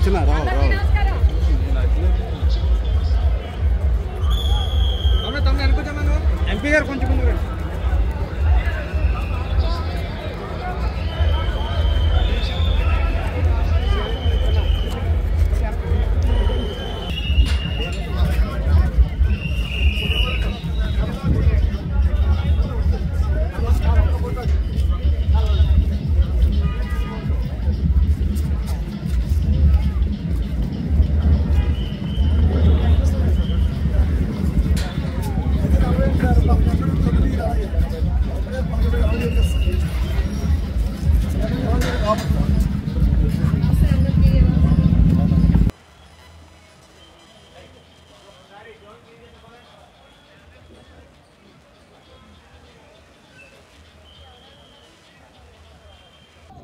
చిన్న రావు ఎంపీ గారు కొంచెం ముందు రండి.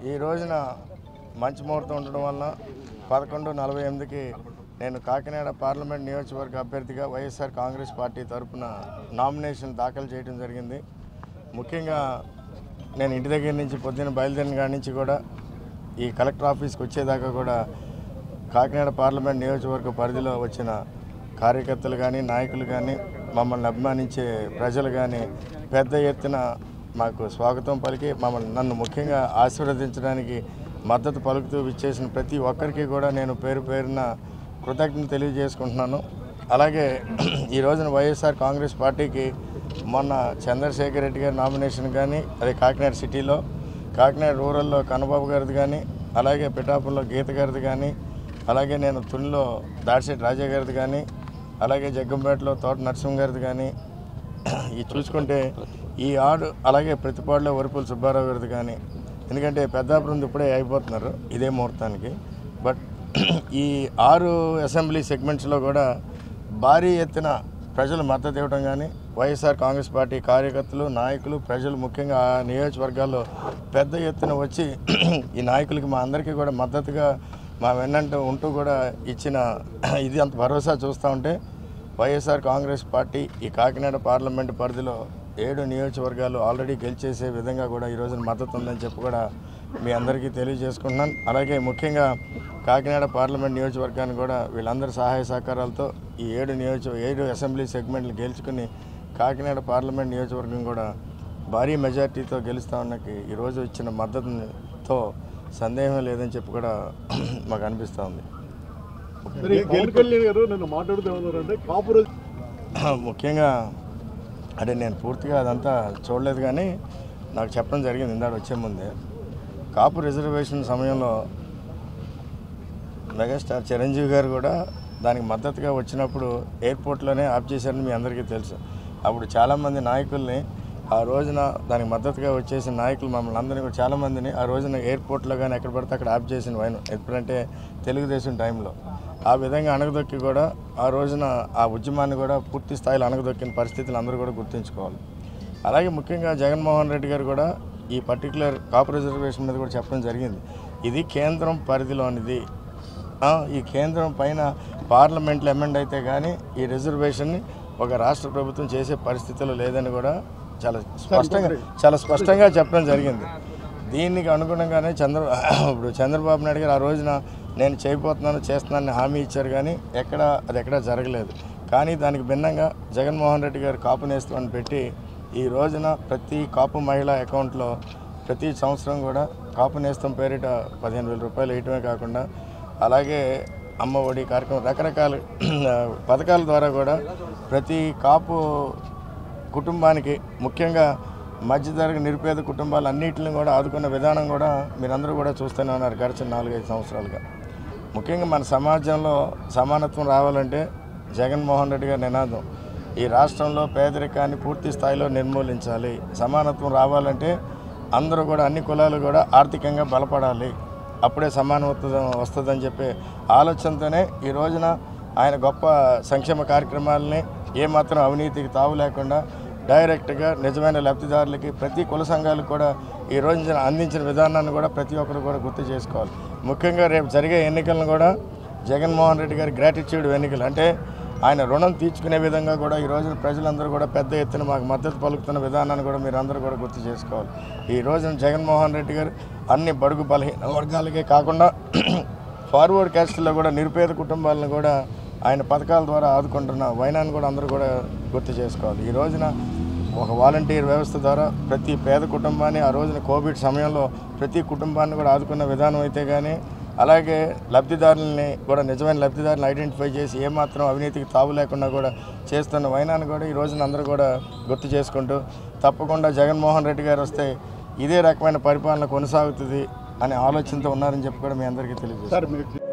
ఈ రోజున మంచి ముహూర్తం ఉండడం వల్ల 11:48కి నేను కాకినాడ పార్లమెంట్ నియోజకవర్గ అభ్యర్థిగా వైఎస్ఆర్ కాంగ్రెస్ పార్టీ తరఫున నామినేషన్ దాఖలు చేయడం జరిగింది. ముఖ్యంగా నేను ఇంటి దగ్గర నుంచి పొద్దున్న బయలుదేరిన కాడి నుంచి కూడా ఈ కలెక్టర్ ఆఫీస్కి వచ్చేదాకా కూడా కాకినాడ పార్లమెంట్ నియోజకవర్గ పరిధిలో వచ్చిన కార్యకర్తలు కానీ నాయకులు కానీ మమ్మల్ని అభిమానించే ప్రజలు కానీ పెద్ద ఎత్తున మాకు స్వాగతం పలికి నన్ను ముఖ్యంగా ఆశీర్వదించడానికి మద్దతు పలుకుతూ విచ్చేసిన ప్రతి ఒక్కరికి కూడా నేను పేరు పేరున కృతజ్ఞత తెలియజేసుకుంటున్నాను. అలాగే ఈ రోజున వైఎస్ఆర్ కాంగ్రెస్ పార్టీకి మొన్న చంద్రశేఖర్ రెడ్డి గారి నామినేషన్ కానీ అదే కాకినాడ సిటీలో, కాకినాడ రూరల్లో కన్నబాబు గారిది కానీ, అలాగే పిఠాపురంలో గీత గారిది కానీ, అలాగే నేను తునిలో దాడిశెట్టి రాజా గారిది కానీ, అలాగే జగ్గంపేటలో తోట నరసింహ గారిది కానీ, ఈ చూసుకుంటే ఈ ఆడు అలాగే ప్రతిపాడులో వరుపుల సుబ్బారావు గారిది కానీ, ఎందుకంటే పెద్దాపురం ఇప్పుడే అయిపోతున్నారు ఇదే ముహూర్తానికి. బట్ ఈ 6 అసెంబ్లీ సెగ్మెంట్స్లో కూడా భారీ ఎత్తున ప్రజలు మద్దతు ఇవ్వడం కానీ, వైఎస్ఆర్ కాంగ్రెస్ పార్టీ కార్యకర్తలు, నాయకులు, ప్రజలు ముఖ్యంగా ఆ నియోజకవర్గాల్లో పెద్ద ఎత్తున వచ్చి ఈ నాయకులకి మా అందరికీ కూడా మద్దతుగా మా వెన్నంటూ ఉంటూ కూడా ఇచ్చిన ఇది అంత భరోసా చూస్తూ ఉంటే వైఎస్ఆర్ కాంగ్రెస్ పార్టీ ఈ కాకినాడ పార్లమెంటు పరిధిలో 7 నియోజకవర్గాలు ఆల్రెడీ గెలిచేసే విధంగా కూడా ఈరోజు మద్దతు ఉందని చెప్పి కూడా మీ అందరికీ తెలియజేసుకుంటున్నాను. అలాగే ముఖ్యంగా కాకినాడ పార్లమెంట్ నియోజకవర్గాన్ని కూడా వీళ్ళందరి సహాయ సహకారాలతో ఈ 7 అసెంబ్లీ సెగ్మెంట్లు గెలుచుకుని కాకినాడ పార్లమెంట్ నియోజకవర్గం కూడా భారీ మెజార్టీతో గెలుస్తా ఉన్నకి ఈరోజు ఇచ్చిన మద్దతుతో సందేహం లేదని చెప్పి కూడా మాకు అనిపిస్తూ ఉంది. ముఖ్యంగా అంటే నేను పూర్తిగా అదంతా చూడలేదు, కానీ నాకు చెప్పడం జరిగింది ఇందాక వచ్చే ముందే. కాపు రిజర్వేషన్ సమయంలో మెగాస్టార్ చిరంజీవి గారు కూడా దానికి మద్దతుగా వచ్చినప్పుడు ఎయిర్పోర్ట్లోనే ఆఫ్ చేశారని మీ అందరికీ తెలుసు. అప్పుడు చాలామంది నాయకుల్ని ఆ రోజున దానికి మద్దతుగా వచ్చేసిన నాయకులు మమ్మల్ని అందరినీ కూడా చాలామందిని ఆ రోజున ఎయిర్పోర్ట్లో కానీ ఎక్కడ పడితే అక్కడ ఆఫ్ చేసిన వైన్ ఎప్పుడంటే తెలుగుదేశం టైంలో ఆ విధంగా అణగదొక్కి కూడా ఆ రోజున ఆ ఉద్యమాన్ని కూడా పూర్తి స్థాయిలో అణగదొక్కిన పరిస్థితులు అందరూ కూడా గుర్తుంచుకోవాలి. అలాగే ముఖ్యంగా జగన్మోహన్ రెడ్డి గారు కూడా ఈ పర్టికులర్ కాపు రిజర్వేషన్ మీద కూడా చెప్పడం జరిగింది. ఇది కేంద్రం పరిధిలోనిది, ఈ కేంద్రం పైన పార్లమెంట్లో అమెండ్ అయితే కానీ ఈ రిజర్వేషన్ని ఒక రాష్ట్ర ప్రభుత్వం చేసే పరిస్థితులు లేదని కూడా చాలా స్పష్టంగా చెప్పడం జరిగింది. దీనికి అనుగుణంగానే ఇప్పుడు చంద్రబాబు నాయుడు గారు ఆ రోజున నేను చేస్తున్నానని హామీ ఇచ్చారు, కానీ అది ఎక్కడా జరగలేదు. కానీ దానికి భిన్నంగా జగన్మోహన్ రెడ్డి గారు కాపు నేస్తామని పెట్టి ఈ రోజున ప్రతి కాపు మహిళా అకౌంట్లో ప్రతి సంవత్సరం కూడా కాపు నేస్తం పేరిట 15,000 రూపాయలు వేయటమే కాకుండా అలాగే అమ్మ ఒడి కార్యక్రమం రకరకాల పథకాల ద్వారా కూడా ప్రతి కాపు కుటుంబానికి ముఖ్యంగా మధ్యతరగతి నిరుపేద కుటుంబాలు అన్నింటిని కూడా ఆదుకున్న విధానం కూడా మీరందరూ కూడా చూస్తూనే ఉన్నారు గడిచిన 4-5 సంవత్సరాలుగా. ముఖ్యంగా మన సమాజంలో సమానత్వం రావాలంటే జగన్మోహన్ రెడ్డి గారి నినాదం ఈ రాష్ట్రంలో పేదరికాన్ని పూర్తి స్థాయిలో నిర్మూలించాలి, సమానత్వం రావాలంటే అందరూ కూడా అన్ని కులాలు కూడా ఆర్థికంగా బలపడాలి, అప్పుడే సమానత్వం వస్తుందని చెప్పే ఆలోచనతోనే ఈ రోజున ఆయన గొప్ప సంక్షేమ కార్యక్రమాలని ఏమాత్రం అవినీతికి తావు లేకుండా డైరెక్ట్గా నిజమైన లబ్ధిదారులకి ప్రతి కుల సంఘాలకు కూడా ఈ రోజున అందించిన విధానాన్ని కూడా ప్రతి ఒక్కరు కూడా గుర్తు చేసుకోవాలి. ముఖ్యంగా రేపు జరిగే ఎన్నికలను కూడా జగన్మోహన్ రెడ్డి గారి గ్రాటిట్యూడ్ ఎన్నికలు అంటే ఆయన రుణం తీర్చుకునే విధంగా కూడా ఈ రోజున ప్రజలందరూ కూడా పెద్ద ఎత్తున మాకు మద్దతు పలుకుతున్న విధానాన్ని కూడా మీరు అందరూ కూడా గుర్తు చేసుకోవాలి. ఈ రోజున జగన్మోహన్ రెడ్డి గారు అన్ని బడుగు బలహీన వర్గాలకే కాకుండా ఫార్వర్డ్ క్యాస్ట్లో కూడా నిరుపేద కుటుంబాలను కూడా ఆయన పథకాల ద్వారా ఆదుకుంటున్న వైనాన్ని కూడా అందరూ కూడా గుర్తు చేసుకోవాలి. ఈ రోజున ఒక వాలంటీర్ వ్యవస్థ ద్వారా ప్రతి పేద కుటుంబాన్ని ఆ రోజున కోవిడ్ సమయంలో ప్రతి కుటుంబాన్ని కూడా ఆదుకున్న విధానం అయితే కానీ అలాగే లబ్ధిదారులని కూడా నిజమైన లబ్ధిదారులను ఐడెంటిఫై చేసి ఏమాత్రం అవినీతికి తావు లేకుండా కూడా చేస్తున్న వైనాన్ని కూడా ఈ రోజున అందరూ కూడా గుర్తు చేసుకుంటూ తప్పకుండా జగన్మోహన్ రెడ్డి గారు వస్తే ఇదే రకమైన పరిపాలన కొనసాగుతుంది అనే ఆలోచనతో ఉన్నారని చెప్పి కూడా మీ అందరికీ తెలియజేస్తారు.